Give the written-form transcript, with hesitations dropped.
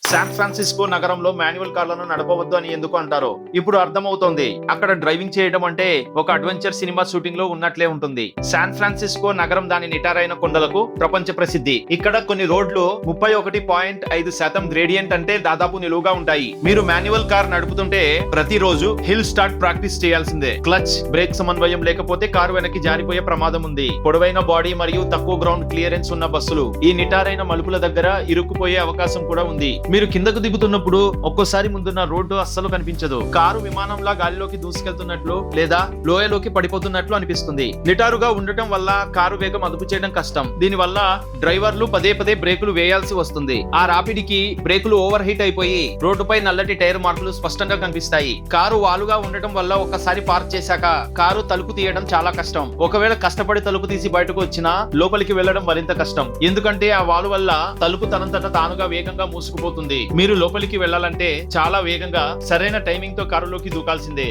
San Francisco నగరంలో manual కార్లను నడపవద్దు అని ఎందుకు అంటారో ఇప్పుడు అర్థమవుతోంది. అక్కడ డ్రైవింగ్ చేయడం అంటే ఒక అడ్వెంచర్ సినిమా షూటింగ్ లో ఉన్నట్లే ఉంటుంది. శాన్ ఫ్రాన్సిస్కో నగరం దాని నిటారైన కొండలకు ప్రపంచ ప్రసిద్ధి. ఇక్కడ కొన్ని రోడ్లు 31.5% గ్రేడియంట్ అంటే దాదాపు నిలువుగా ఉంటాయి. మీరు మాన్యువల్ కార్ నడుపుతుంటే ప్రతిరోజు హిల్ స్టార్ట్ ప్రాక్టీస్ చేయాల్సిందే. క్లచ్ బ్రేక్ సమన్వయం లేకపోతే కారు వెనక్కి జారిపోయే ప్రమాదం ఉంది. పొడవైన బాడీ మరియు తక్కువ గ్రౌండ్ క్లియరెన్స్ ఉన్న బస్సులు ఈ నిటారైన మలుపుల దగ్గర ఇరుక్కుపోయే అవకాశం కూడా ఉంది. మీరు కిందకు దిగుతున్నప్పుడు ఒక్కోసారి ముందున్న రోడ్డు అస్సలు కనిపించదు. కారు విమానంలా గాలిలోకి దూసుకెళ్తున్నట్లు లేదా లోయలోకి పడిపోతున్నట్లు అనిపిస్తుంది. నిటారుగా ఉండటం వల్ల కారు వేగం అదుపు చేయడం కష్టం. దీని వల్ల డ్రైవర్లు పదే పదే బ్రేకులు వేయాల్సి వస్తుంది. ఆ రాపిడికి బ్రేకులు ఓవర్ హీట్ అయిపోయి రోడ్డుపై నల్లటి టైర్ మార్కులు స్పష్టంగా కనిపిస్తాయి. కారు వాలుగా ఉండటం వల్ల ఒక్కసారి పార్క్ చేశాక కారు తలుపు తీయడం చాలా కష్టం. ఒకవేళ కష్టపడి తలుపు తీసి బయటకు వచ్చినా లోపలికి వెళ్లడం మరింత కష్టం. ఎందుకంటే ఆ వాలు వల్ల తలుపు తనంతట తానుగా వేగంగా మూసుకుపోతుంది. మీరు లోపలికి వెళ్లాలంటే చాలా వేగంగా సరైన టైమింగ్ తో కారులోకి దూకాల్సిందే.